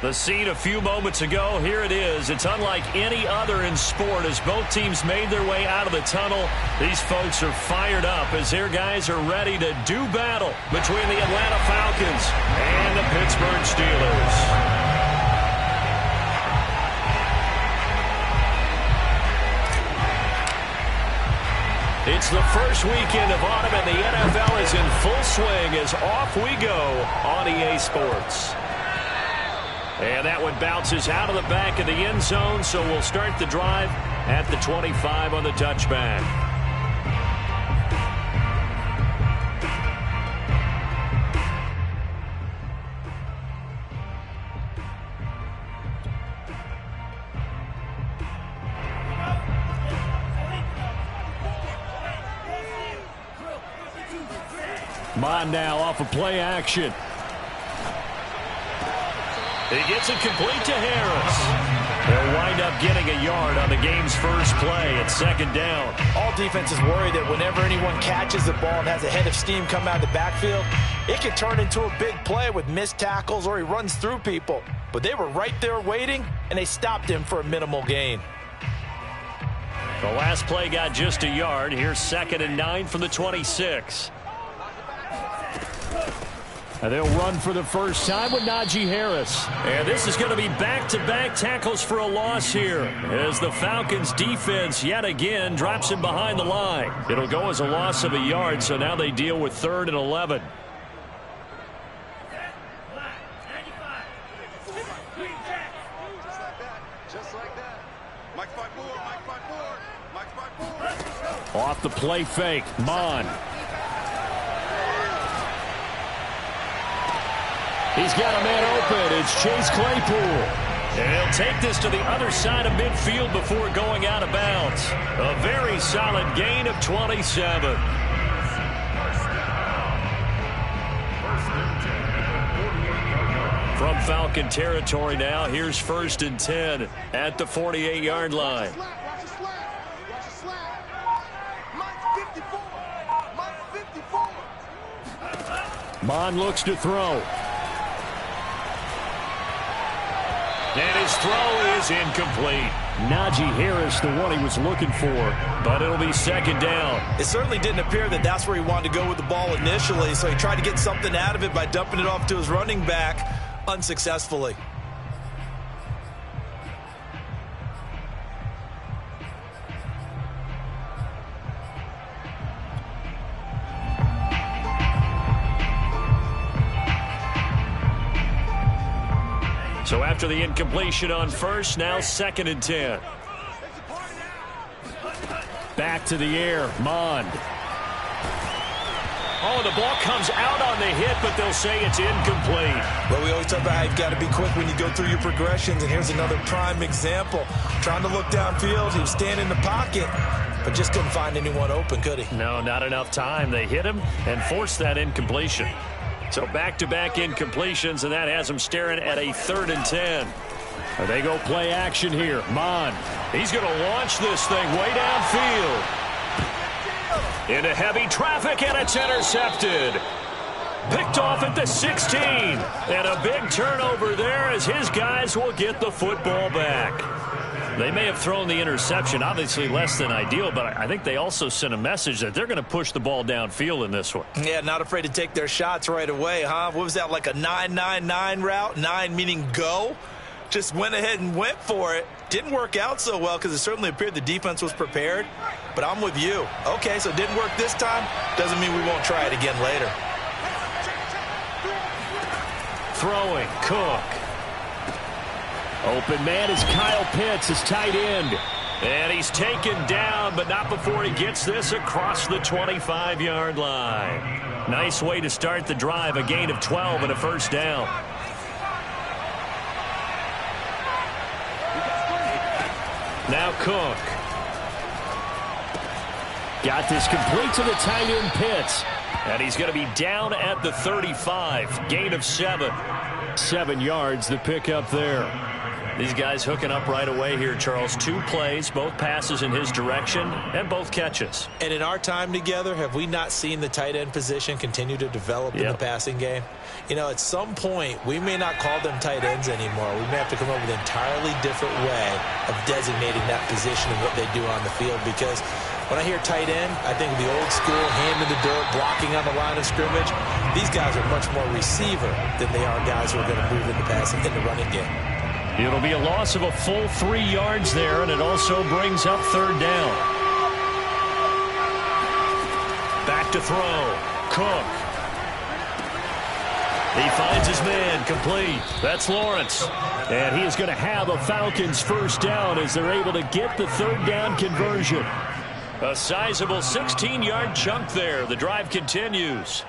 The scene a few moments ago, here it is. It's unlike any other in sport as both teams made their way out of the tunnel. These folks are fired up as their guys are ready to do battle between the Atlanta Falcons and the Pittsburgh Steelers. It's the first weekend of autumn, and the NFL is in full swing as off we go on EA Sports. And that one bounces out of the back of the end zone, so we'll start the drive at the 25 on the touchback. Mon now off of play action. He gets it complete to Harris. They'll wind up getting a yard on the game's first play at second down. All defenses worry that whenever anyone catches the ball and has a head of steam come out of the backfield, it can turn into a big play with missed tackles or he runs through people. But they were right there waiting, and they stopped him for a minimal gain. The last play got just a yard. Here's 2nd and 9 from the 26. And they'll run for the first time with Najee Harris. And this is going to be back-to-back tackles for a loss here as the Falcons defense yet again drops him behind the line. It'll go as a loss of a yard, so now they deal with 3rd and 11. Off the play fake, Mon. He's got a man open. It's Chase Claypool. And he'll take this to the other side of midfield before going out of bounds. A very solid gain of 27. From Falcon territory now, here's 1st and 10 at the 48-yard line. Mon looks to throw. And his throw is incomplete. Najee Harris, the one he was looking for, but it'll be 2nd down. It certainly didn't appear that that's where he wanted to go with the ball initially, so he tried to get something out of it by dumping it off to his running back unsuccessfully. So after the incompletion on first, now 2nd and 10. Back to the air, Mond. Oh, the ball comes out on the hit, but they'll say it's incomplete. Well, we always talk about how you've got to be quick when you go through your progressions, and here's another prime example. Trying to look downfield, he was standing in the pocket, but just couldn't find anyone open, could he? No, not enough time. They hit him and forced that incompletion. So back-to-back incompletions, and that has them staring at a 3rd and 10. They go play action here. Mon, he's going to launch this thing way downfield. Into heavy traffic, and it's intercepted. Picked off at the 16. And a big turnover there as his guys will get the football back. They may have thrown the interception, obviously less than ideal, but I think they also sent a message that they're going to push the ball downfield in this one. Yeah, not afraid to take their shots right away, huh? What was that, like a 9-9-9 route? 9 meaning go? Just went ahead and went for it. Didn't work out so well because it certainly appeared the defense was prepared. But I'm with you. Okay, so it didn't work this time. Doesn't mean we won't try it again later. Throwing, Cook. Open man is Kyle Pitts, his tight end. And he's taken down, but not before he gets this across the 25-yard line. Nice way to start the drive, a gain of 12 and a first down. Now Cook. Got this complete to the tight end Pitts. And he's going to be down at the 35. Gain of 7. 7 yards, the pickup there. These guys hooking up right away here, Charles. 2 plays, both passes in his direction, and both catches. And in our time together, have we not seen the tight end position continue to develop in the passing game? You know, at some point, we may not call them tight ends anymore. We may have to come up with an entirely different way of designating that position and what they do on the field, because when I hear tight end, I think of the old school, hand in the dirt, blocking on the line of scrimmage. These guys are much more receiver than they are guys who are going to move in the passing, in the running game. It'll be a loss of a full 3 yards there, and it also brings up 3rd down. Back to throw. Cook. He finds his man, complete. That's Lawrence. And he is going to have a Falcons 1st down as they're able to get the 3rd down conversion. A sizable 16-yard chunk there. The drive continues.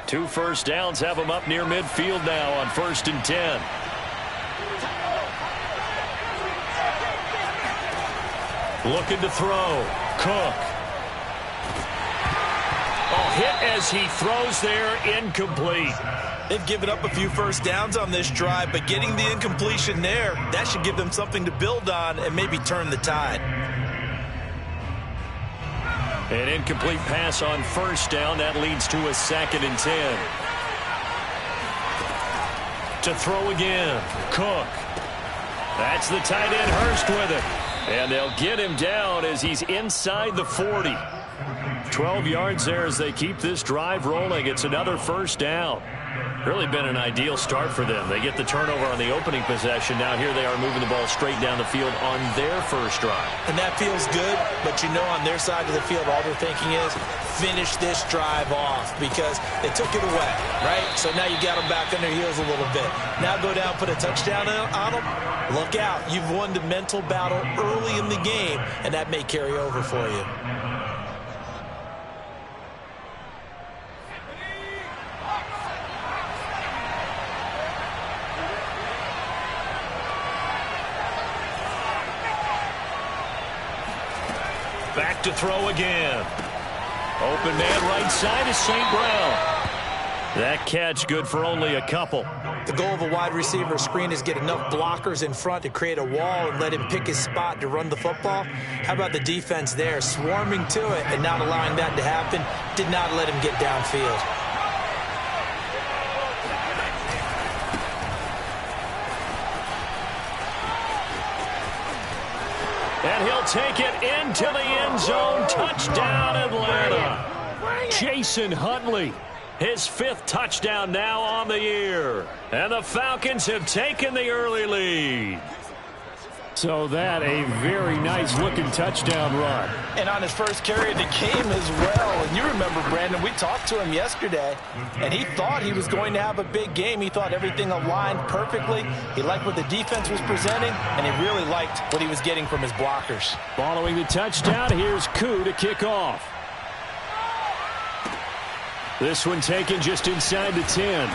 Two 1st downs have them up near midfield now on 1st and 10. Looking to throw. Cook. Oh, hit as he throws there, incomplete. They've given up a few 1st downs on this drive, but getting the incompletion there, that should give them something to build on and maybe turn the tide. An incomplete pass on 1st down. That leads to a 2nd and 10. To throw again. Cook. That's the tight end Hurst with it. And they'll get him down as he's inside the 40. 12 yards there as they keep this drive rolling. It's another 1st down. Really been an ideal start for them. They get the turnover on the opening possession. Now here they are moving the ball straight down the field on their 1st drive. And that feels good, but you know on their side of the field all they're thinking is finish this drive off because they took it away, right? So now you got them back on their heels a little bit. Now go down, put a touchdown on them. Look out. You've won the mental battle early in the game, and that may carry over for you. Back to throw again. Open man right side is St. Brown. That catch good for only a couple. The goal of a wide receiver screen is get enough blockers in front to create a wall and let him pick his spot to run the football. How about the defense there, swarming to it and not allowing that to happen? Did not let him get downfield. And he'll take it into the end zone. Touchdown, Atlanta. Jason Huntley, his 5th touchdown now on the year. And the Falcons have taken the early lead. So that a very nice-looking touchdown run. And on his first carry of the game as well. And you remember, Brandon, we talked to him yesterday, and he thought he was going to have a big game. He thought everything aligned perfectly. He liked what the defense was presenting, and he really liked what he was getting from his blockers. Following the touchdown, here's Koo to kick off. This one taken just inside the 10.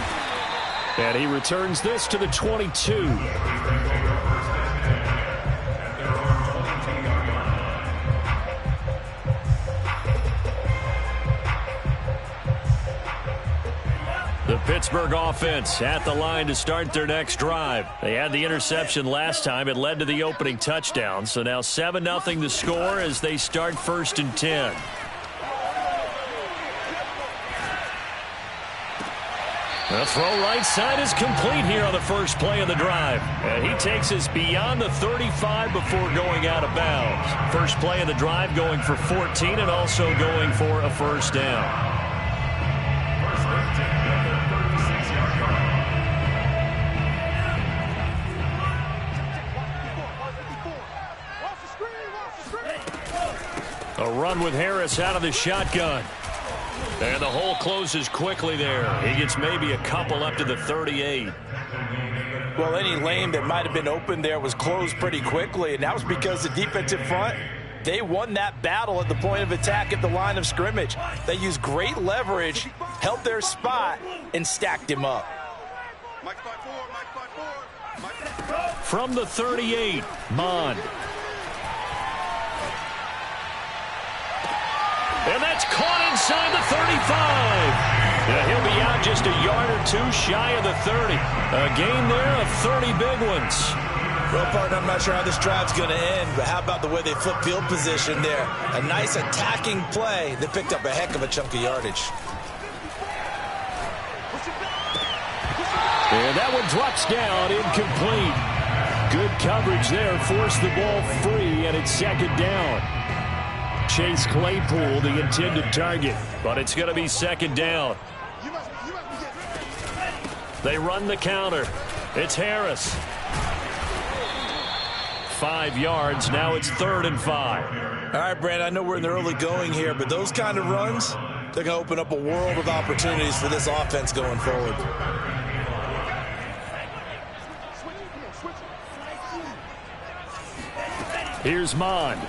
And he returns this to the 22. The Pittsburgh offense at the line to start their next drive. They had the interception last time. It led to the opening touchdown. So now 7-0 the score as they start 1st and 10. The throw right side is complete here on the first play of the drive. And he takes us beyond the 35 before going out of bounds. First play of the drive going for 14 and also going for a 1st down. A run with Harris out of the shotgun. And the hole closes quickly there. He gets maybe a couple up to the 38. Well, any lane that might have been open there was closed pretty quickly, and that was because the defensive front, they won that battle at the point of attack at the line of scrimmage. They used great leverage, held their spot, and stacked him up. From the 38, Mond. And that's caught inside the 35. The just a yard or two shy of the 30. A gain there of 30 big ones. Well, partner, I'm not sure how this drive's going to end, but how about the way they flip field position there? A nice attacking play that picked up a heck of a chunk of yardage. And that one drops down, incomplete. Good coverage there, forced the ball free, and it's second down. Chase Claypool, the intended target, but it's going to be second down. They run the counter. It's Harris. 5 yards. Now it's 3rd and 5. All right, Brandon, I know we're in the early going here, but those kind of runs, they're going to open up a world of opportunities for this offense going forward. Here's Mond.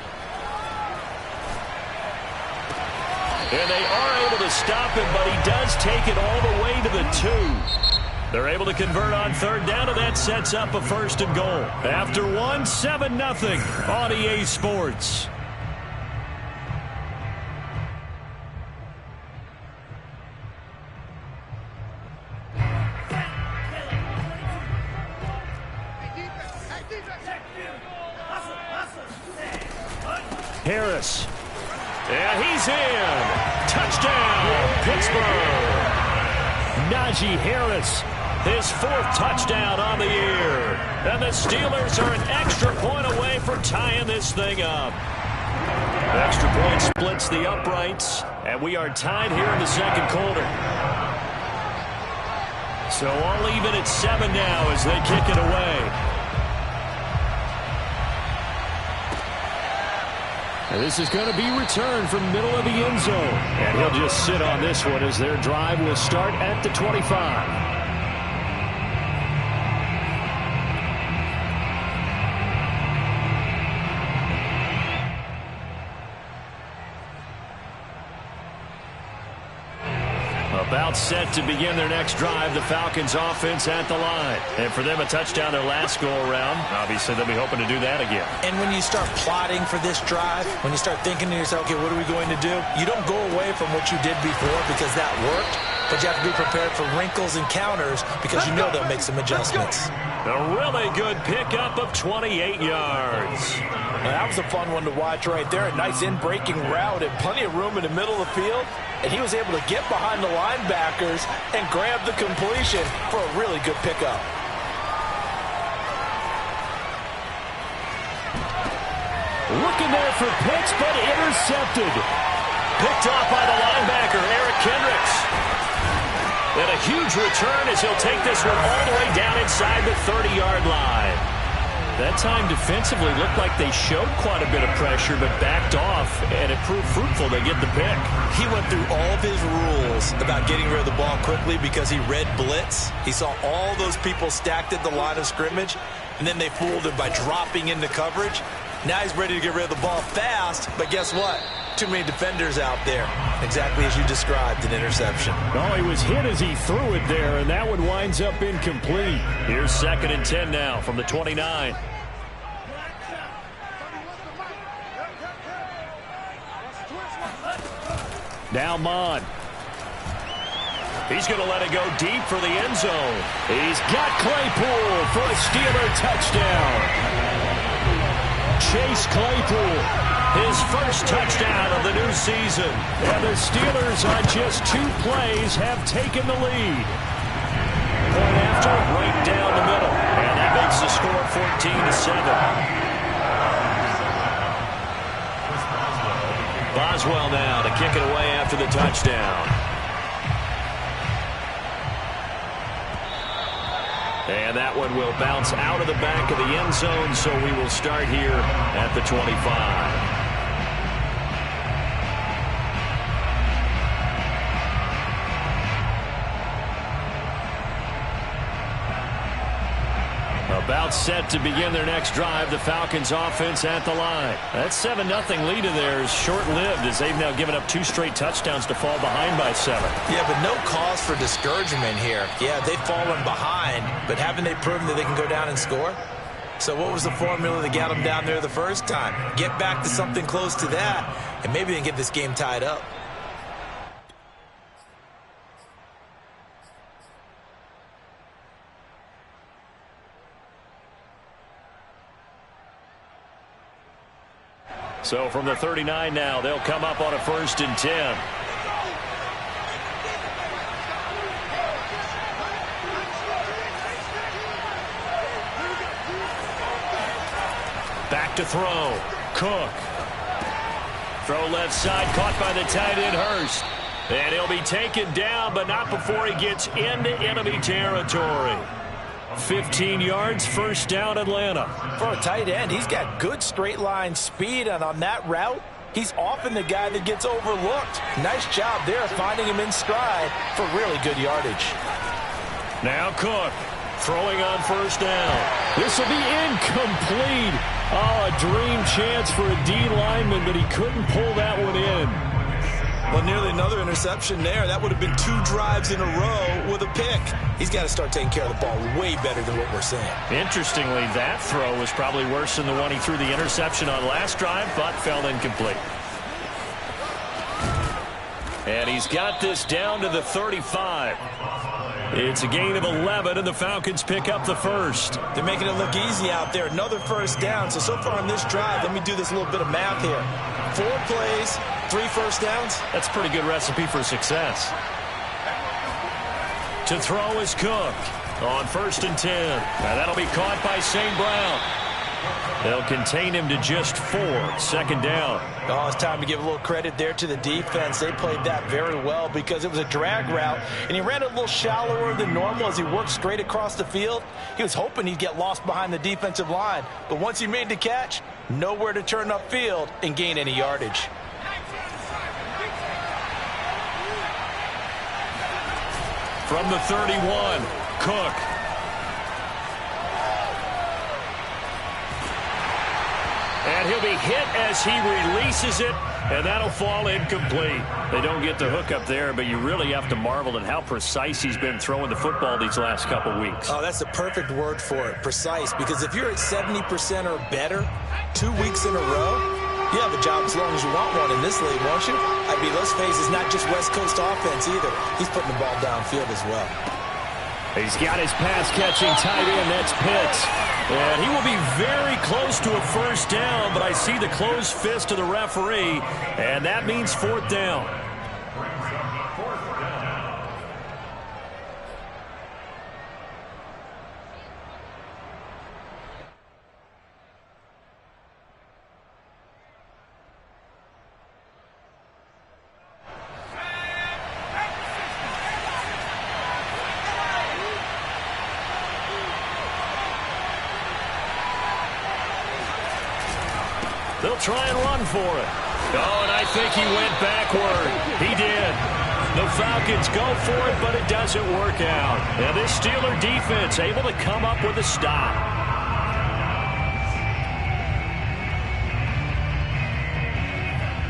And they are able to stop him, but he does take it all the way to the 2. They're able to convert on 3rd down, and that sets up a 1st and goal. After 1, 7-0 on EA Sports. Harris. Yeah, he's in. Touchdown, Pittsburgh. Najee Harris, his 4th touchdown on the year. And the Steelers are an extra point away from tying this thing up. Extra point splits the uprights, and we are tied here in the 2nd quarter. So all even at 7 now as they kick it away. And this is going to be returned from middle of the end zone. And he'll just sit on this one as their drive will start at the 25. About set to begin their next drive, the Falcons offense at the line. And for them, a touchdown their last go-around. Obviously, they'll be hoping to do that again. And when you start plotting for this drive, when you start thinking to yourself, okay, what are we going to do? You don't go away from what you did before because that worked, but you have to be prepared for wrinkles and counters because you know they'll make some adjustments. A really good pickup of 28 yards. Now, that was a fun one to watch right there. A nice in-breaking route and plenty of room in the middle of the field. And he was able to get behind the linebackers and grab the completion for a really good pickup. Looking there for Pitts, but intercepted. Picked off by the linebacker, Eric Kendricks. And a huge return as he'll take this one all the way down inside the 30-yard line. That time defensively looked like they showed quite a bit of pressure but backed off, and it proved fruitful. They get the pick. He went through all of his rules about getting rid of the ball quickly because he read blitz. He saw all those people stacked at the line of scrimmage, and then they fooled him by dropping into coverage. Now he's ready to get rid of the ball fast, but guess what? Too many defenders out there. Exactly as you described, an interception. Oh, he was hit as he threw it there, and that one winds up incomplete. Here's 2nd and 10 now from the 29. Now Mond. He's going to let it go deep for the end zone. He's got Claypool for a Steeler touchdown. Chase Claypool, his first touchdown of the new season. And the Steelers on just 2 plays have taken the lead. Point after, right down the middle. And that makes the score 14-7. Boswell now to kick it away after the touchdown. And that one will bounce out of the back of the end zone, so we will start here at the 25. About set to begin their next drive, the Falcons offense at the line. That 7-0 lead of theirs short-lived as they've now given up 2 straight touchdowns to fall behind by 7. Yeah, but no cause for discouragement here. Yeah, they've fallen behind, but haven't they proven that they can go down and score? So what was the formula that got them down there the first time? Get back to something close to that, and maybe they can get this game tied up. So from the 39 now, they'll come up on a 1st and 10. Back to throw. Cook. Throw left side, caught by the tight end Hurst. And he'll be taken down, but not before he gets into enemy territory. 15 yards, 1st down, Atlanta. For a tight end, he's got good straight line speed, and on that route, he's often the guy that gets overlooked. Nice job there finding him in stride for really good yardage. Now Cook throwing on 1st down. This will be incomplete. Oh, a dream chance for a D lineman, but he couldn't pull that one in. Well, nearly another interception there. That would have been 2 drives in a row with a pick. He's got to start taking care of the ball way better than what we're seeing. Interestingly, that throw was probably worse than the one he threw the interception on last drive, but fell incomplete. And he's got this down to the 35. It's a gain of 11, and the Falcons pick up the 1st. They're making it look easy out there. Another 1st down. So far on this drive, let me do this little bit of math here. 4 plays, 3 1st downs. That's a pretty good recipe for success. To throw is Cook on 1st and 10. Now that'll be caught by St. Brown. They'll contain him to just 4. 2nd down. Oh, it's time to give a little credit there to the defense. They played that very well because it was a drag route, and he ran a little shallower than normal as he worked straight across the field. He was hoping he'd get lost behind the defensive line, but once he made the catch, nowhere to turn upfield and gain any yardage. From the 31, Cook. And he'll be hit as he releases it, and that'll fall incomplete. They don't get the hook up there, but you really have to marvel at how precise he's been throwing the football these last couple weeks. Oh, that's the perfect word for it, precise, because if you're at 70% or better 2 weeks in a row, you have a job as long as you want one in this league, won't you? I mean, let's face it, it's not just West Coast offense either. He's putting the ball downfield as well. He's got his pass-catching tight end. That's Pitts. And he will be very close to a 1st down, but I see the closed fist of the referee, and that means 4th down. They'll try and run for it. Oh, and I think he went backward. He did. The Falcons go for it, but it doesn't work out. And this Steeler defense able to come up with a stop.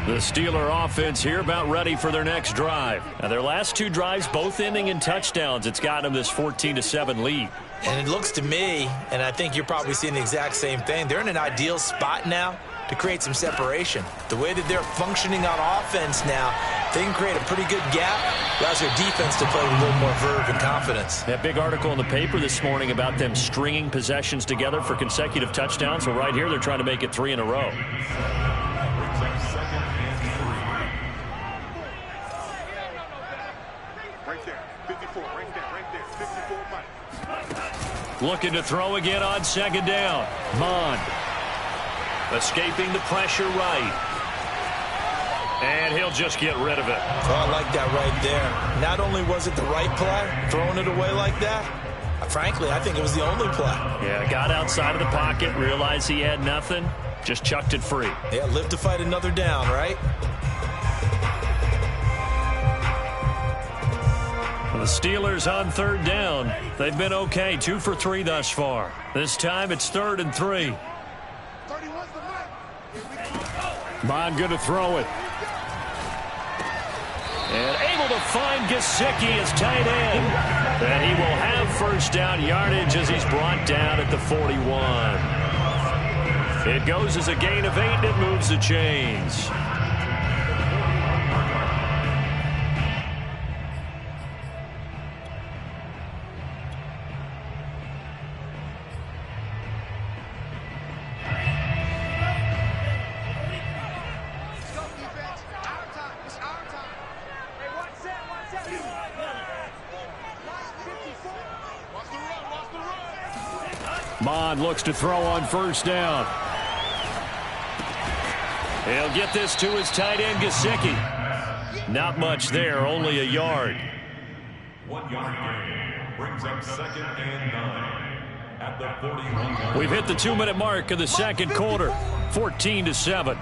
The Steeler offense here about ready for their next drive. Now, their last 2 drives both ending in touchdowns. It's gotten them this 14-7 lead. And it looks to me, and I think you're probably seeing the exact same thing, they're in an ideal spot now to create some separation. The way that they're functioning on offense now, they can create a pretty good gap. Allows their defense to play with a little more verve and confidence. That big article in the paper this morning about them stringing possessions together for consecutive touchdowns. Well, right here, they're trying to make it 3 in a row. Looking to throw again on 2nd down. Mond. Escaping the pressure right. And he'll just get rid of it. Oh, I like that right there. Not only was it the right play, throwing it away like that, frankly, I think it was the only play. Yeah, got outside of the pocket, realized he had nothing, just chucked it free. Yeah, live to fight another down, right? The Steelers on 3rd down. They've been okay, 2 for 3 thus far. This time it's 3rd and 3. Bond good to throw it. And able to find Gesicki as tight end. And he will have 1st down yardage as he's brought down at the 41. It goes as a gain of 8 and it moves the chains. Mon looks to throw on first down. He'll get this to his tight end, Gesicki. Not much there, only a yard. 1 yard gain brings up 2nd and 9 at the 41. We've hit the 2-minute mark of the second quarter, 14-7.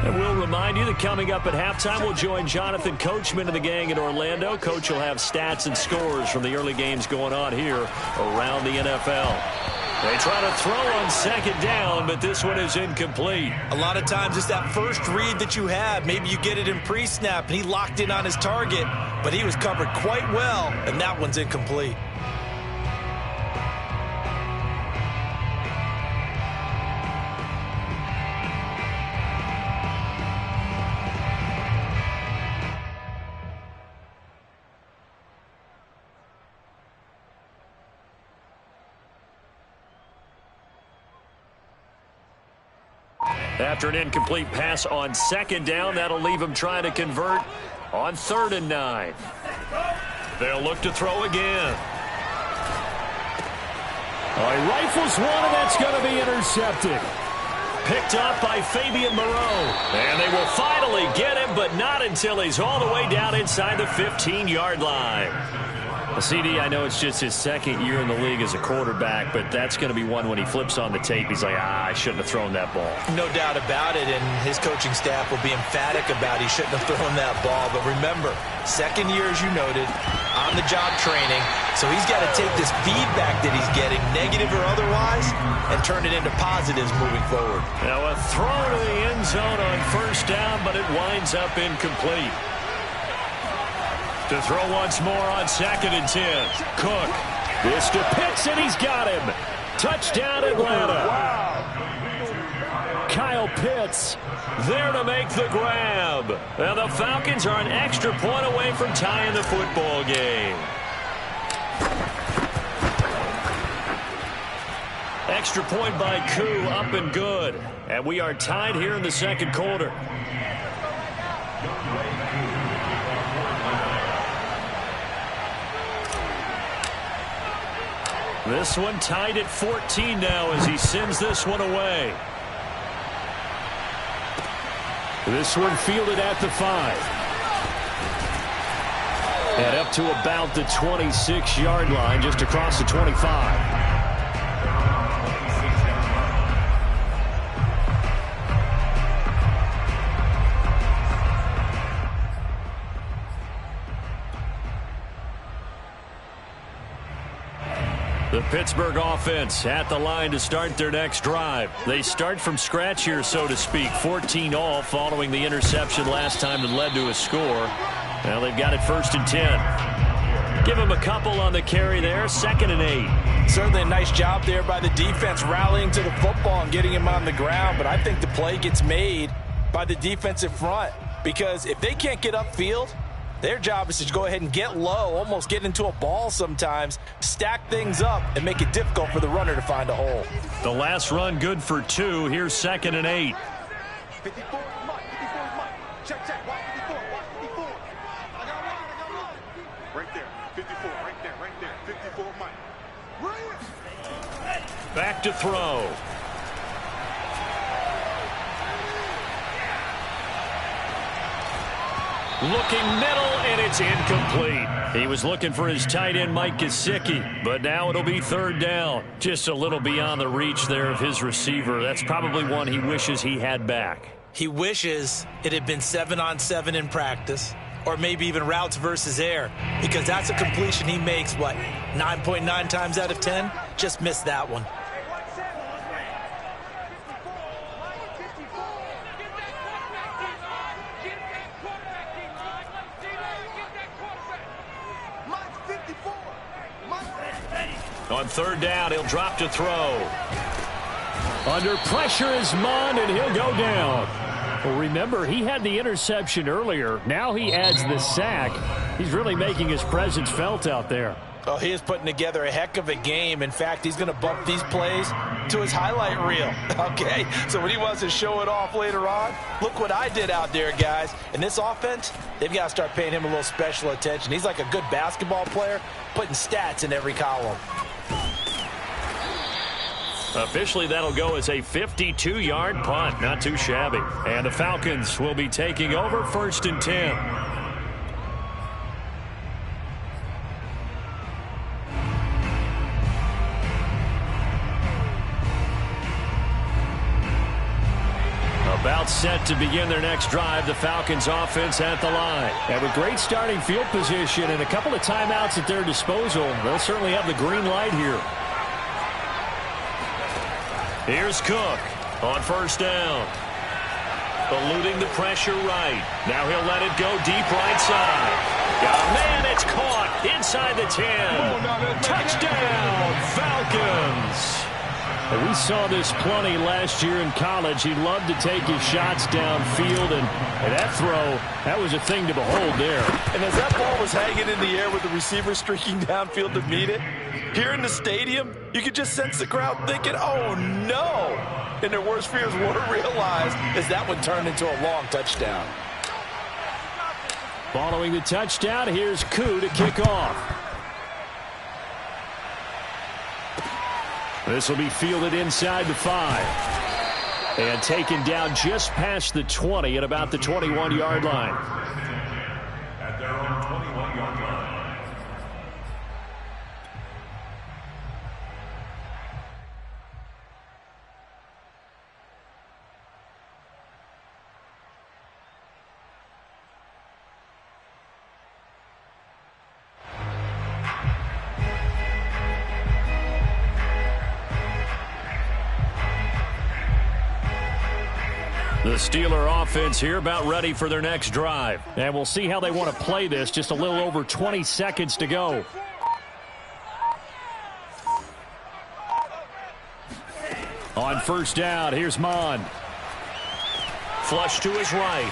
And we'll remind you that coming up at halftime, we'll join Jonathan Coachman and the gang in Orlando. Coach will have stats and scores from the early games going on here around the NFL. They try to throw on second down, but this one is incomplete. A lot of times it's that first read that you have. Maybe you get it in pre-snap, and he locked in on his target, but he was covered quite well, and that one's incomplete. After an incomplete pass on second down, that'll leave him trying to convert on 3rd and 9. They'll look to throw again. Oh, he rifles one, and that's going to be intercepted. Picked up by Fabian Moreau. And they will finally get him, but not until he's all the way down inside the 15-yard line. CD, I know it's just his second year in the league as a quarterback, but that's going to be one when he flips on the tape. He's like, I shouldn't have thrown that ball. No doubt about it, and his coaching staff will be emphatic about he shouldn't have thrown that ball. But remember, second year, as you noted, on-the-job training, so he's got to take this feedback that he's getting, negative or otherwise, and turn it into positives moving forward. Now a throw to the end zone on first down, but it winds up incomplete. To throw once more on 2nd and 10. Cook. This to Pitts, and he's got him. Touchdown, Atlanta. Kyle Pitts there to make the grab. And the Falcons are an extra point away from tying the football game. Extra point by Koo, up and good. And we are tied here in the second quarter. This one tied at 14 now as he sends this one away. This one fielded at the 5. And up to about the 26-yard line, just across the 25. The Pittsburgh offense at the line to start their next drive. They start from scratch here, so to speak. 14 all following the interception last time that led to a score. Now they've got it 1st and 10. Give them a couple on the carry there. 2nd and 8. Certainly a nice job there by the defense rallying to the football and getting him on the ground. But I think the play gets made by the defensive front, because if they can't get upfield, their job is to go ahead and get low, almost get into a ball sometimes, stack things up, and make it difficult for the runner to find a hole. The last run good for 2. Here's 2nd and 8. 54, Mike. 54, Mike. Check. Watch 54. Watch 54. I got one. Right there. 54. Right there. 54, Mike. Right. Back to throw. Looking middle, and it's incomplete. He was looking for his tight end, Mike Gesicki, but now it'll be 3rd down. Just a little beyond the reach there of his receiver. That's probably one he wishes he had back. He wishes it had been 7-on-7 in practice, or maybe even routes versus air, because that's a completion he makes, 9.9 times out of 10? Just missed that one. On 3rd down, he'll drop to throw. Under pressure is Mond, and he'll go down. Well, remember, he had the interception earlier. Now he adds the sack. He's really making his presence felt out there. Oh, he is putting together a heck of a game. In fact, he's going to bump these plays to his highlight reel. Okay, so when he wants to show it off later on, look what I did out there, guys. In this offense, they've got to start paying him a little special attention. He's like a good basketball player, putting stats in every column. Officially, that'll go as a 52-yard punt. Not too shabby. And the Falcons will be taking over 1st and 10. About set to begin their next drive, the Falcons offense at the line. And with great starting field position and a couple of timeouts at their disposal, they'll certainly have the green light here. Here's Cook on 1st down. Eluding the pressure right. Now he'll let it go deep right side. Oh, man, it's caught inside the 10. Touchdown, Falcons. And we saw this plenty last year in college. He loved to take his shots downfield, and that throw, that was a thing to behold there. And as that ball was hanging in the air with the receiver streaking downfield to meet it, here in the stadium, you could just sense the crowd thinking, oh, no. And their worst fears were realized as that one turned into a long touchdown. Following the touchdown, here's Koo to kick off. This will be fielded inside the 5. And taken down just past the 20 at about the 21-yard line. At their own 21-yard line. The Steeler offense here about ready for their next drive. And we'll see how they want to play this. Just a little over 20 seconds to go. On 1st down, here's Mond. Flush to his right.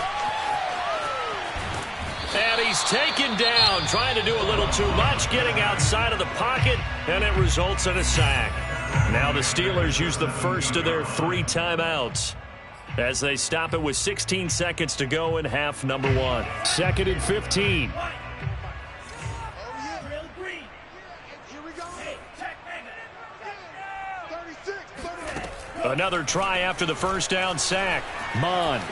And he's taken down, trying to do a little too much, getting outside of the pocket, and it results in a sack. Now the Steelers use the first of their 3 timeouts as they stop it with 16 seconds to go in half number 1. 2nd and 15. Another try after the 1st down sack. Mond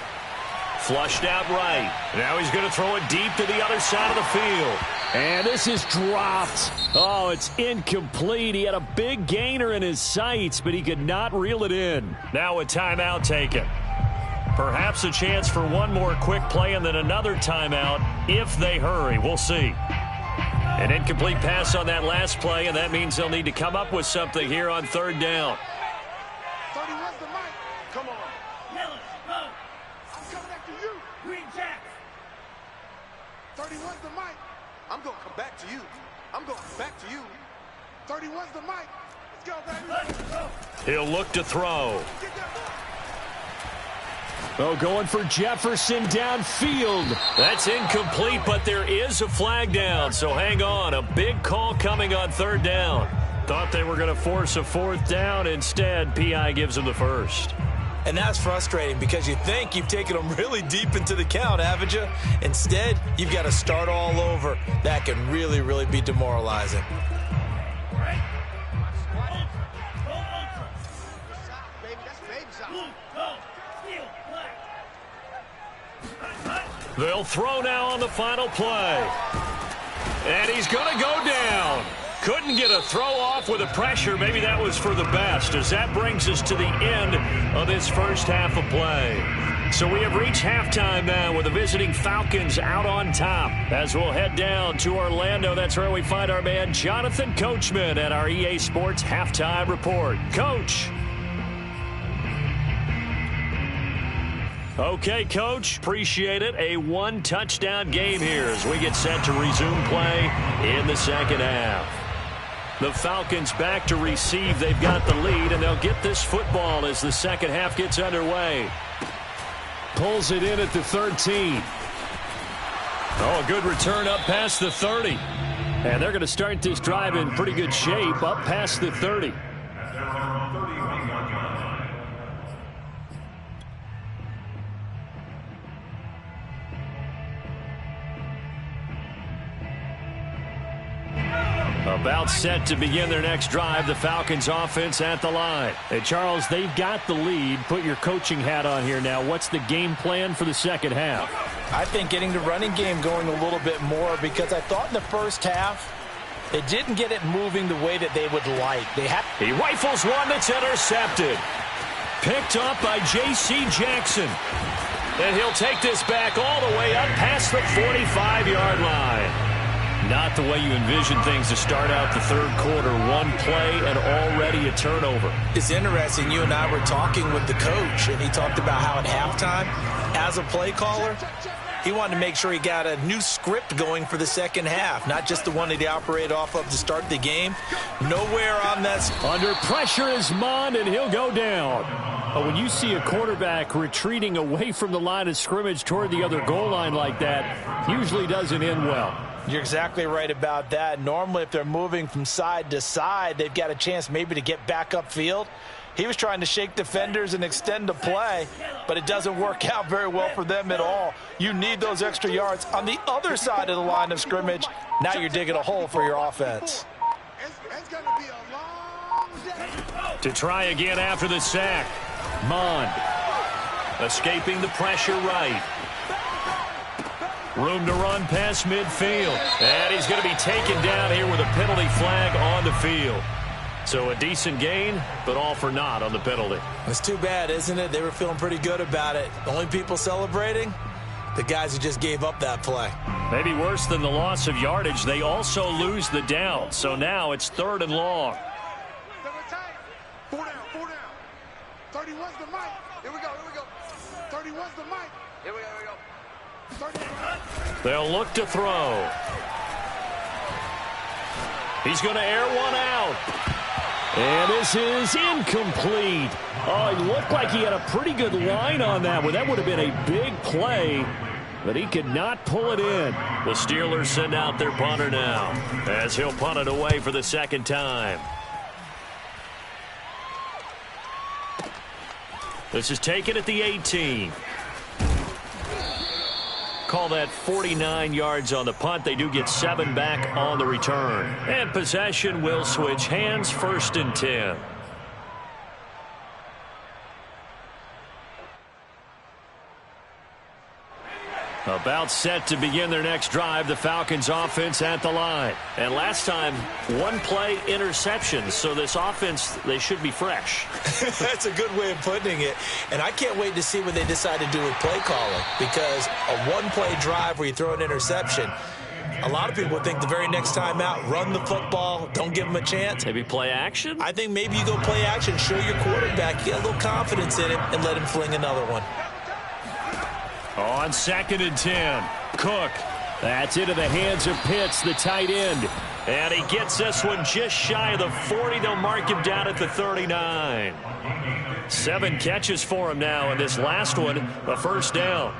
flushed out right. Now he's going to throw it deep to the other side of the field. And this is dropped. Oh, it's incomplete. He had a big gainer in his sights, but he could not reel it in. Now a timeout taken. Perhaps a chance for one more quick play and then another timeout if they hurry. We'll see. An incomplete pass on that last play, and that means they'll need to come up with something here on 3rd down. 31's the mic. Come on. Miller, go. I'm coming after you. Green Jack. 31's the mic. I'm going to come back to you. I'm going back to you. 31's the mic. Let's go, baby. Let's go. He'll look to throw. Oh, going for Jefferson downfield. That's incomplete, but there is a flag down, so hang on. A big call coming on 3rd down. Thought they were going to force a 4th down. Instead, P.I. gives them the first. And that's frustrating because you think you've taken them really deep into the count, haven't you? Instead, you've got to start all over. That can really, really be demoralizing. They'll throw now on the final play. And he's going to go down. Couldn't get a throw off with the pressure. Maybe that was for the best, as that brings us to the end of this first half of play. So we have reached halftime now with the visiting Falcons out on top. As we'll head down to Orlando, that's where we find our man Jonathan Coachman at our EA Sports Halftime Report. Coach. Okay, Coach, appreciate it. A 1-touchdown game here as we get set to resume play in the second half. The Falcons back to receive. They've got the lead, and they'll get this football as the second half gets underway. Pulls it in at the 13. Oh, a good return up past the 30. And they're going to start this drive in pretty good shape, up past the 30. About set to begin their next drive, the Falcons offense at the line. Hey, Charles, they've got the lead. Put your coaching hat on here now. What's the game plan for the second half? I think getting the running game going a little bit more, because I thought in the first half they didn't get it moving the way that they would like. He rifles one that's intercepted. Picked up by J.C. Jackson. And he'll take this back all the way up past the 45-yard line. Not the way you envision things to start out the third quarter. One play and already a turnover. It's interesting. You and I were talking with the coach, and he talked about how at halftime, as a play caller, he wanted to make sure he got a new script going for the second half, not just the one that he operated off of to start the game. Nowhere on that. Under pressure is Mond, and he'll go down. But when you see a quarterback retreating away from the line of scrimmage toward the other goal line like that, usually doesn't end well. You're exactly right about that. Normally, if they're moving from side to side, they've got a chance maybe to get back upfield. He was trying to shake defenders and extend the play, but it doesn't work out very well for them at all. You need those extra yards on the other side of the line of scrimmage. Now you're digging a hole for your offense. It's going to be a long day. To try again after the sack. Mond escaping the pressure right. Room to run past midfield. And he's going to be taken down here with a penalty flag on the field. So a decent gain, but all for naught on the penalty. It's too bad, isn't it? They were feeling pretty good about it. The only people celebrating, the guys who just gave up that play. Maybe worse than the loss of yardage, they also lose the down. So now it's 3rd and long. 4 down, 4 down. 31's the mic. Here we go, here we go. 31's the mic. Here we go, here we go. They'll look to throw. He's going to air one out. And this is incomplete. Oh, he looked like he had a pretty good line on that one. That would have been a big play, but he could not pull it in. The Steelers send out their punter now, as he'll punt it away for the second time. This is taken at the 18. Call that 49 yards on the punt. They do get 7 back on the return. And possession will switch hands, 1st and 10. About set to begin their next drive, the Falcons offense at the line. And last time, 1 play interception. So this offense, they should be fresh. That's a good way of putting it. And I can't wait to see what they decide to do with play calling, because a 1-play drive where you throw an interception, a lot of people would think the very next time out, run the football, don't give them a chance. Maybe play action? I think maybe you go play action, show your quarterback, get a little confidence in him, and let him fling another one. On 2nd and 10, Cook. That's into the hands of Pitts, the tight end. And he gets this one just shy of the 40. They'll mark him down at the 39. 7 catches for him now, and this last one, a 1st down.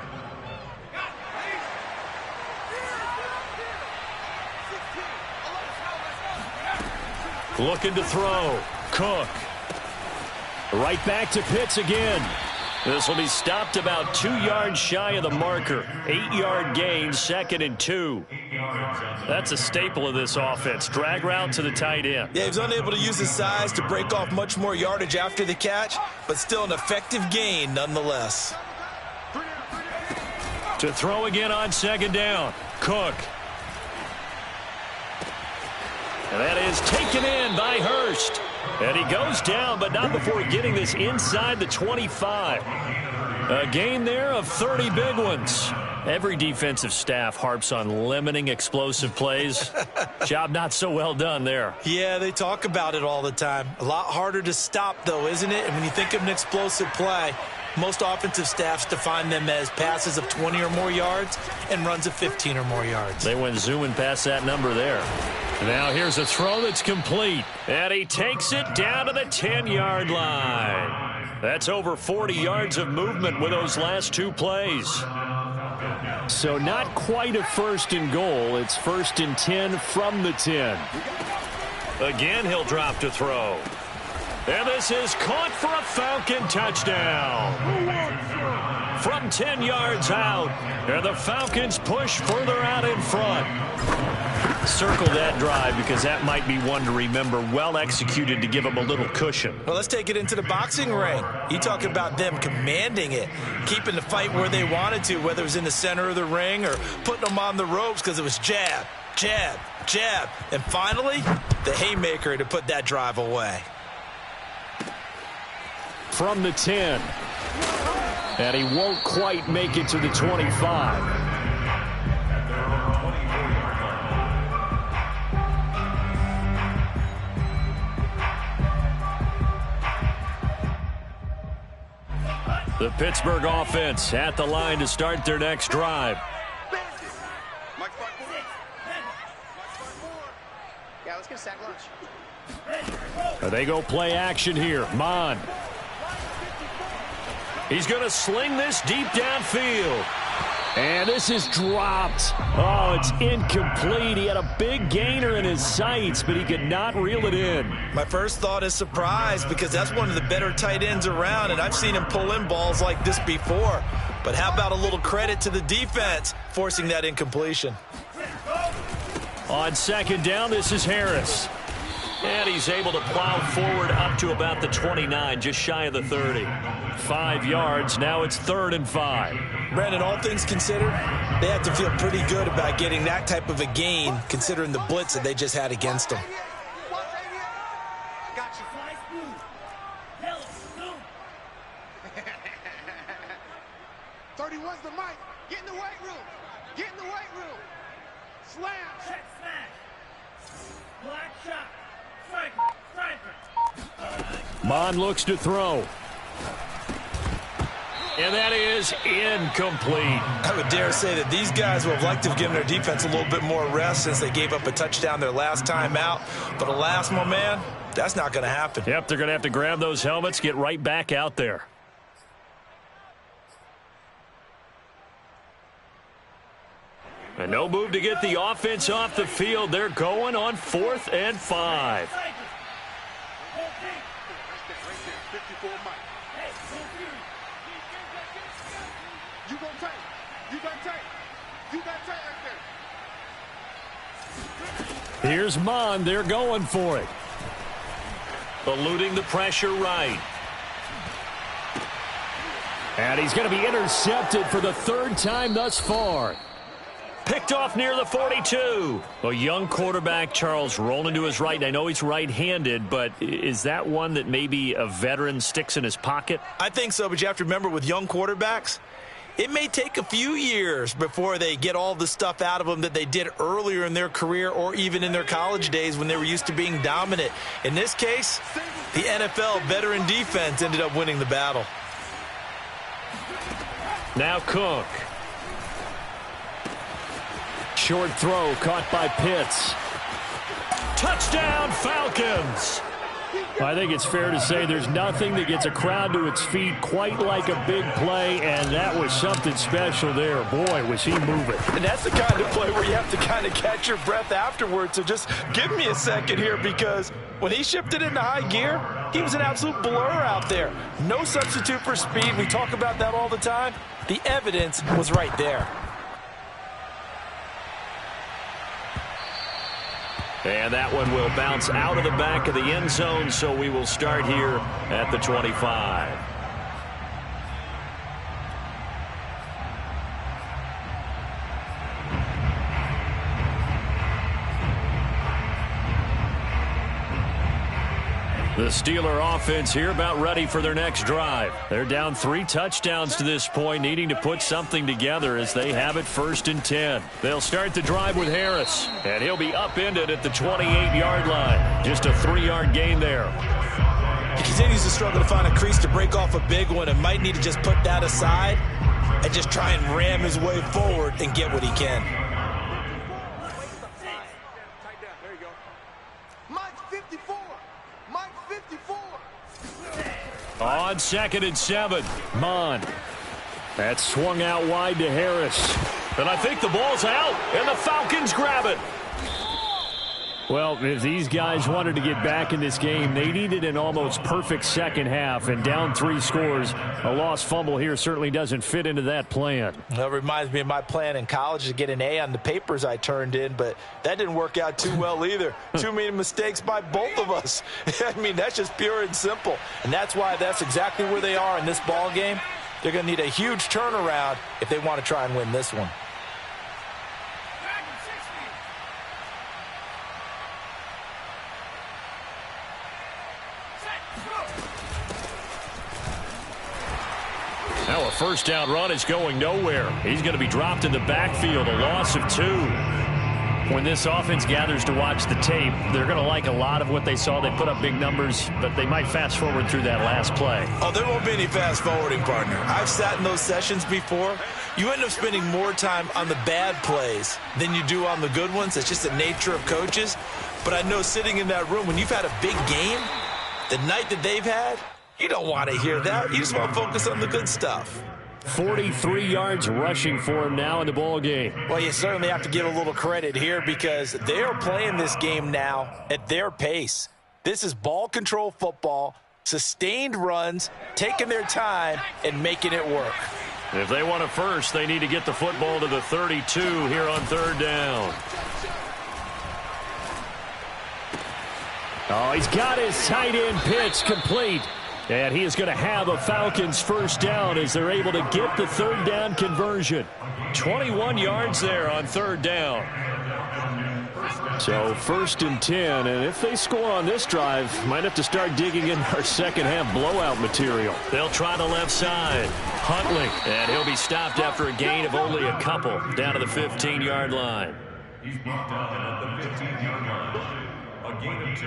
Looking to throw. Cook. Right back to Pitts again. This will be stopped about 2 yards shy of the marker. 8-yard gain, 2nd and 2. That's a staple of this offense. Drag route to the tight end. Yeah, he was unable to use his size to break off much more yardage after the catch, but still an effective gain nonetheless. To throw again on 2nd down. Cook. And that is taken in by Hurst. And he goes down, but not before getting this inside the 25. A gain there of 30 big ones. Every defensive staff harps on limiting explosive plays. Job not so well done there. Yeah, they talk about it all the time. A lot harder to stop, though, isn't it? And when you think of an explosive play, most offensive staffs define them as passes of 20 or more yards and runs of 15 or more yards. They went zooming past that number there. Now here's a throw that's complete. And he takes it down to the 10-yard line. That's over 40 yards of movement with those last 2 plays. So not quite a 1st and goal. It's 1st and 10 from the 10. Again, he'll drop to throw. And this is caught for a Falcon touchdown. From 10 yards out. And the Falcons push further out in front. Circle that drive because that might be one to remember. Well executed to give them a little cushion. Well, let's take it into the boxing ring. You talk about them commanding it, keeping the fight where they wanted to, whether it was in the center of the ring or putting them on the ropes because it was jab, jab, jab. And finally, the haymaker to put that drive away. From the 10. And he won't quite make it to the 25. The Pittsburgh offense at the line to start their next drive. Yeah, let's get a sack lunch. They go play action here. Mon. He's going to sling this deep downfield. And this is dropped. Oh, it's incomplete. He had a big gainer in his sights, but he could not reel it in. My first thought is surprise because that's one of the better tight ends around, and I've seen him pull in balls like this before. But how about a little credit to the defense forcing that incompletion? On 2nd down, this is Harris. And he's able to plow forward up to about the 29, just shy of the 30. 5 yards. Now it's 3rd and 5. Brandon, all things considered, they have to feel pretty good about getting that type of a gain considering the blitz that they just had against them. Got you. 31's the mic. Get in the weight room. Get in the weight room. Slam. Check smash. Black shot. Mon looks to throw. And that is incomplete. I would dare say that these guys would have liked to have given their defense a little bit more rest since they gave up a touchdown their last time out. But alas, my man, that's not going to happen. Yep, they're going to have to grab those helmets, get right back out there. And no move to get the offense off the field. They're going on 4th and 5. Here's Mon. They're going for it. Eluding the pressure right. And he's going to be intercepted for the 3rd time thus far. Picked off near the 42. A young quarterback, Charles, rolling to his right. I know he's right-handed, but is that one that maybe a veteran sticks in his pocket? I think so, but you have to remember with young quarterbacks, it may take a few years before they get all the stuff out of them that they did earlier in their career or even in their college days when they were used to being dominant. In this case, the NFL veteran defense ended up winning the battle. Now Cook. Short throw caught by Pitts. Touchdown, Falcons! I think it's fair to say there's nothing that gets a crowd to its feet quite like a big play, and that was something special there. Boy, was he moving. And that's the kind of play where you have to kind of catch your breath afterwards. So just give me a second here, because when he shifted into high gear, he was an absolute blur out there. No substitute for speed. We talk about that all the time. The evidence was right there. And that one will bounce out of the back of the end zone, so we will start here at the 25. The Steeler offense here about ready for their next drive. They're down 3 touchdowns to this point, needing to put something together as they have it 1st and 10. They'll start the drive with Harris, and he'll be upended at the 28-yard line. Just a 3-yard gain there. He continues to struggle to find a crease to break off a big one and might need to just put that aside and just try and ram his way forward and get what he can. On 2nd and 7, Mon. That's swung out wide to Harris. And I think the ball's out, and the Falcons grab it. Well, if these guys wanted to get back in this game, they needed an almost perfect second half, and down 3 scores. A lost fumble here certainly doesn't fit into that plan. That reminds me of my plan in college to get an A on the papers I turned in, but that didn't work out too well either. Too many mistakes by both of us. I mean, that's just pure and simple, and that's why that's exactly where they are in this ball game. They're going to need a huge turnaround if they want to try and win this one. Now a first down run is going nowhere. He's going to be dropped in the backfield, a loss of 2. When this offense gathers to watch the tape, they're going to like a lot of what they saw. They put up big numbers, but they might fast forward through that last play. Oh, there won't be any fast forwarding, partner. I've sat in those sessions before. You end up spending more time on the bad plays than you do on the good ones. It's just the nature of coaches. But I know sitting in that room, when you've had a big game, the night that they've had, you don't want to hear that. You just want to focus on the good stuff. 43 yards rushing for him now in the ball game. Well, you certainly have to give a little credit here because they are playing this game now at their pace. This is ball control football, sustained runs, taking their time, and making it work. If they want a first, they need to get the football to the 32 here on 3rd down. Oh, he's got his tight end pitch complete. And he is going to have a Falcons first down as they're able to get the 3rd down conversion. 21 yards there on 3rd down. So 1st and 10, and if they score on this drive, might have to start digging in our second half blowout material. They'll try the left side. Huntley, and he'll be stopped after a gain of only a couple down to the 15-yard line. He's brought down at the 15-yard line. A gain of 2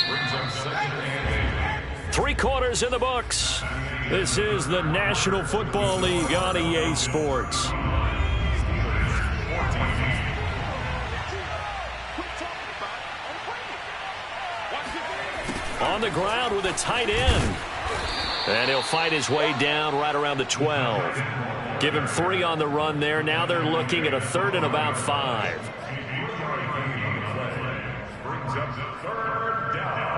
brings up 2nd and 8. 3 quarters in the books. This is the National Football League on EA Sports. On the ground with a tight end. And he'll fight his way down right around the 12. Give him 3 on the run there. Now they're looking at a 3rd and about 5. Brings up 3rd down.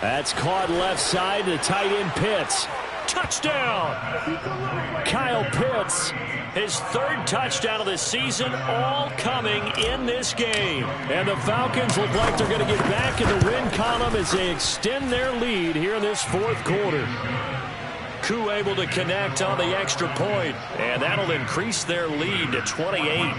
That's caught left side to tight end Pitts. Touchdown! Kyle Pitts, his 3rd touchdown of the season, all coming in this game. And the Falcons look like they're going to get back in the win column as they extend their lead here in this 4th quarter. Koo able to connect on the extra point, and that'll increase their lead to 28.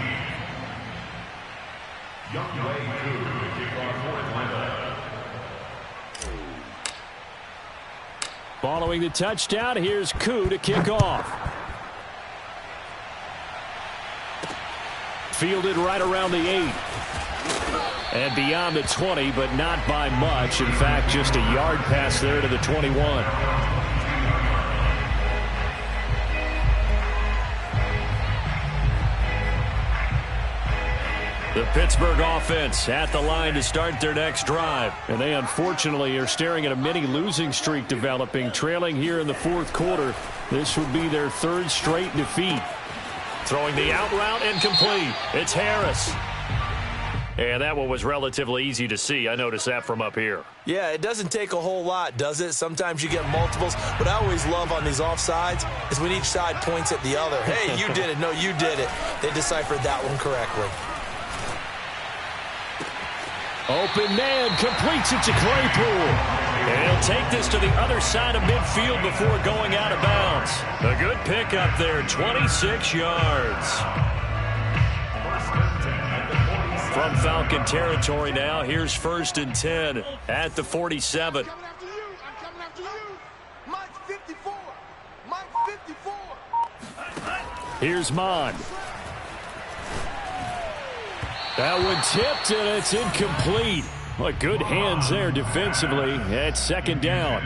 Following the touchdown, here's Koo to kick off. Fielded right around the 8. And beyond the 20, but not by much. In fact, just a yard pass there to the 21. The Pittsburgh offense at the line to start their next drive. And they unfortunately are staring at a mini losing streak developing, trailing here in the 4th quarter. This would be their 3rd straight defeat. Throwing the out route incomplete. It's Harris. And that one was relatively easy to see. I noticed that from up here. Yeah, it doesn't take a whole lot, does it? Sometimes you get multiples. What I always love on these offsides is when each side points at the other. Hey, you did it. No, you did it. They deciphered that one correctly. Open man completes it to Claypool. And he'll take this to the other side of midfield before going out of bounds. A good pickup there, 26 yards. From Falcon territory now, here's 1st and 10 at the 47. I'm coming after you. I'm coming after you. Mike's 54. Mike's 54. Here's Mon. That one tipped, and it's incomplete. Well, good hands there defensively at 2nd down.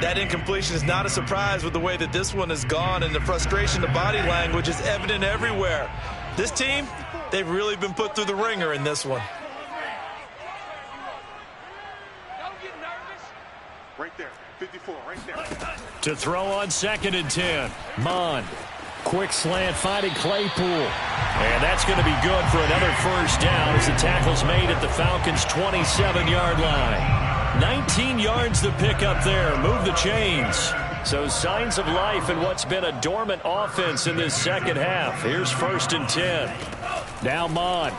That incompletion is not a surprise with the way that this one has gone, and the frustration, the body language is evident everywhere. This team, they've really been put through the ringer in this one. Don't get nervous. Right there, 54, right there. To throw on 2nd and 10. Mond. Quick slant finding Claypool. And that's going to be good for another first down as the tackle's made at the Falcons' 27-yard line. 19 yards to pick up there. Move the chains. So signs of life in what's been a dormant offense in this second half. Here's 1st and 10. Now Mond.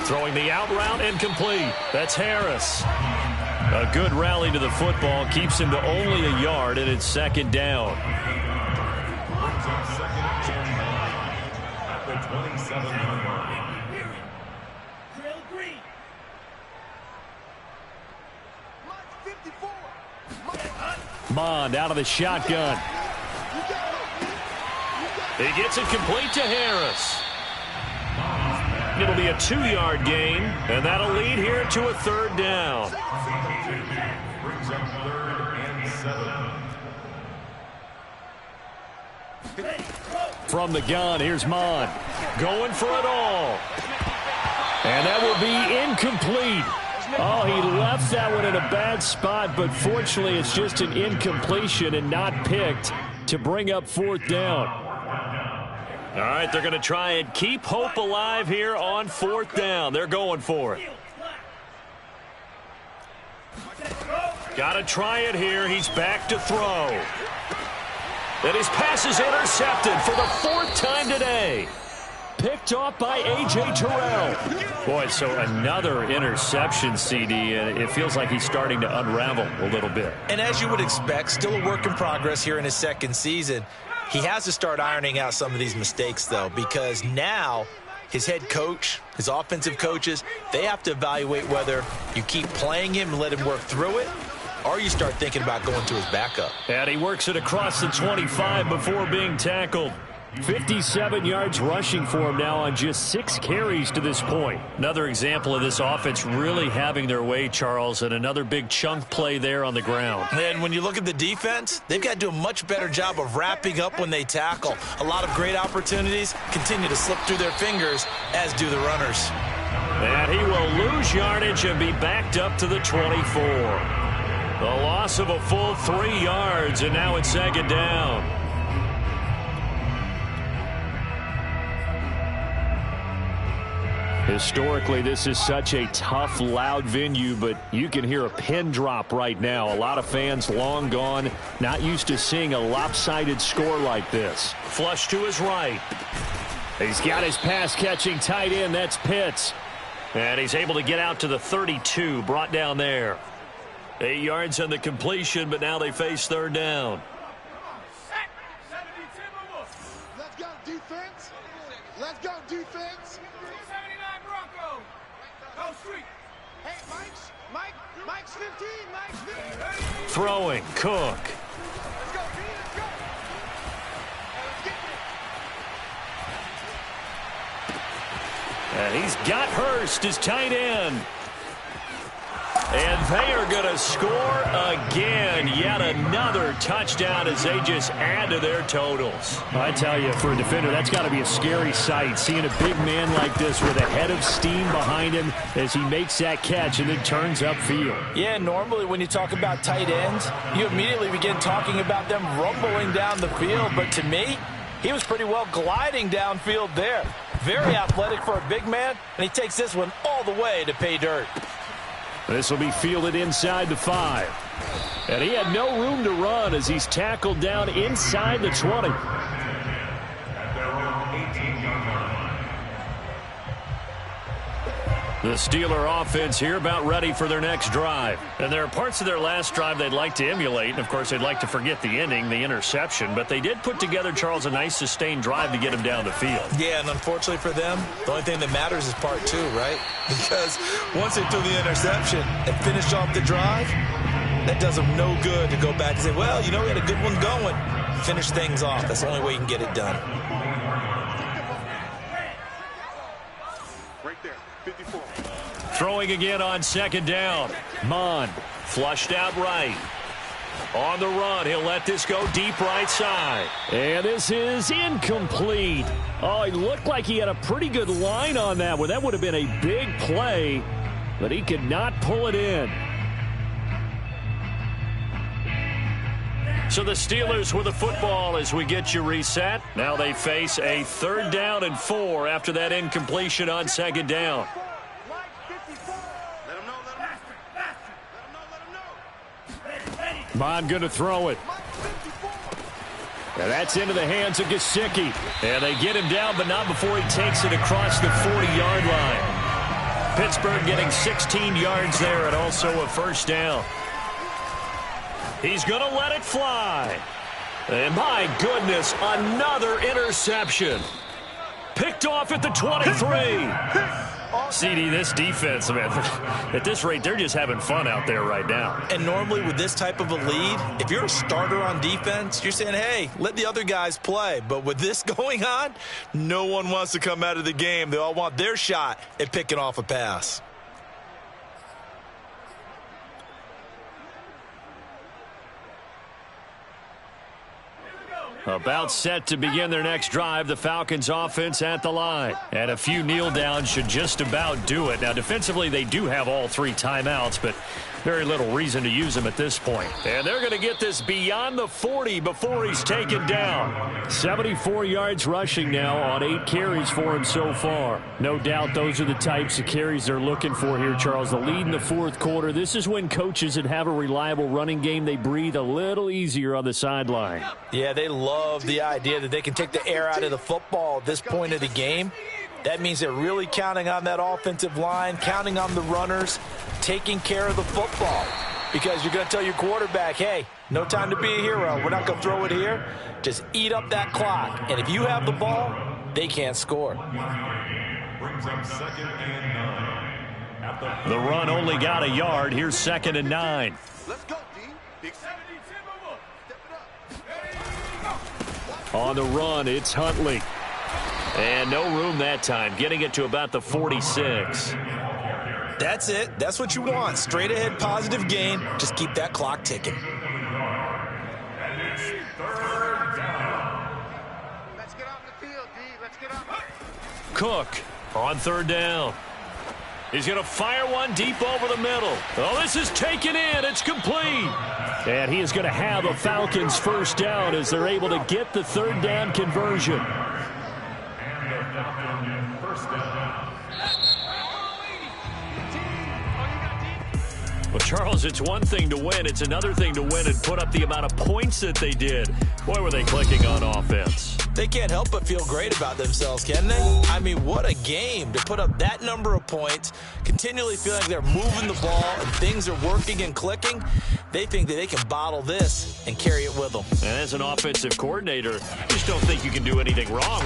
Throwing the out route incomplete. That's Harris. A good rally to the football keeps him to only a yard, and it's 2nd down. At the 27-yard line. Mond out of the shotgun. He gets it complete to Harris. It'll be a 2-yard gain, and that'll lead here to a 3rd down. Brings up 3rd and 7. From the gun, here's Mond. Going for it all. And that will be incomplete. Oh, he left that one in a bad spot, but fortunately it's just an incompletion and not picked to bring up 4th down. All right, they're going to try and keep hope alive here on 4th down. They're going for it. Got to try it here. He's back to throw. And his pass is intercepted for the 4th time today. Picked off by A.J. Terrell. Boy, so another interception, CD, and it feels like he's starting to unravel a little bit. And as you would expect, still a work in progress here in his 2nd season. He has to start ironing out some of these mistakes, though, because now his head coach, his offensive coaches, they have to evaluate whether you keep playing him and let him work through it, or you start thinking about going to his backup. And he works it across the 25 before being tackled. 57 yards rushing for him now on just 6 carries to this point. Another example of this offense really having their way, Charles, and another big chunk play there on the ground. And when you look at the defense, they've got to do a much better job of wrapping up when they tackle. A lot of great opportunities continue to slip through their fingers, as do the runners. And he will lose yardage and be backed up to the 24. The loss of a full 3 yards, and now it's 2nd down. Historically, this is such a tough, loud venue, but you can hear a pin drop right now. A lot of fans long gone, not used to seeing a lopsided score like this. Flush to his right. He's got his pass-catching tight end. That's Pitts. And he's able to get out to the 32, brought down there. 8 yards on the completion, but now they face 3rd down. Let's go, defense. Let's go, defense. 79 Broncos. Go street. Hey, Mike's 15. Mike's 15. Throwing, Cook. Let's go, B. Let's go. Let's get it. And he's got Hurst, his tight end. And they are going to score again. Yet another touchdown as they just add to their totals. I tell you, for a defender, that's got to be a scary sight, seeing a big man like this with a head of steam behind him as he makes that catch and then turns upfield. Yeah, normally when you talk about tight ends, you immediately begin talking about them rumbling down the field. But to me, he was pretty well gliding downfield there. Very athletic for a big man, and he takes this one all the way to pay dirt. This will be fielded inside the 5. And he had no room to run as he's tackled down inside the 20. At their own 18-yard line. The Steeler offense here about ready for their next drive. And there are parts of their last drive they'd like to emulate. And, of course, they'd like to forget the ending, the interception. But they did put together, Charles, a nice sustained drive to get him down the field. Yeah, and unfortunately for them, the only thing that matters is part 2, right? Because once they threw the interception and finished off the drive, that does them no good to go back and say, well, you know, we had a good one going. Finish things off. That's the only way you can get it done. Right there, 54. Throwing again on second down. Mon flushed out right. On the run, he'll let this go deep right side. And this is incomplete. Oh, he looked like he had a pretty good line on that one. That would have been a big play, but he could not pull it in. So the Steelers with the football as we get you reset. Now they face a 3rd down and 4 after that incompletion on second down. Mon going to throw it. And that's into the hands of Gesicki. And they get him down, but not before he takes it across the 40-yard line. Pittsburgh getting 16 yards there and also a 1st down. He's going to let it fly. And my goodness, another interception. Picked off at the 23. CD, this defense, man, at this rate, they're just having fun out there right now. And normally with this type of a lead, if you're a starter on defense, you're saying, hey, let the other guys play. But with this going on, no one wants to come out of the game. They all want their shot at picking off a pass. About set to begin their next drive, the Falcons offense at the line. And a few kneel downs should just about do it. Now, defensively, they do have all 3 timeouts, but very little reason to use them at this point. And they're going to get this beyond the 40 before he's taken down. 74 yards rushing now on 8 carries for him so far. No doubt those are the types of carries they're looking for here, Charles. The lead in the 4th quarter. This is when coaches that have a reliable running game, they breathe a little easier on the sideline. Yeah, they love the idea that they can take the air out of the football at this point of the game. That means they're really counting on that offensive line, counting on the runners, taking care of the football. Because you're going to tell your quarterback, hey, no time to be a hero. We're not going to throw it here. Just eat up that clock. And if you have the ball, they can't score. Brings up 2nd and 9. The run only got a yard. Here's 2nd and 9. Let's go, D. Big 72. Step it up. On the run, it's Huntley. And no room that time, getting it to about the 46. That's it. That's what you want. Straight ahead positive gain. Just keep that clock ticking. Let's get off the field, D. Let's get off. Cook on 3rd down. He's going to fire one deep over the middle. Oh, this is taken in. It's complete. And he is going to have a Falcons 1st down as they're able to get the 3rd down conversion. Well, Charles, it's one thing to win. It's another thing to win and put up the amount of points that they did. Boy, were they clicking on offense. They can't help but feel great about themselves, can they? I mean, what a game to put up that number of points, continually feeling like they're moving the ball and things are working and clicking. They think that they can bottle this and carry it with them. And as an offensive coordinator, you just don't think you can do anything wrong.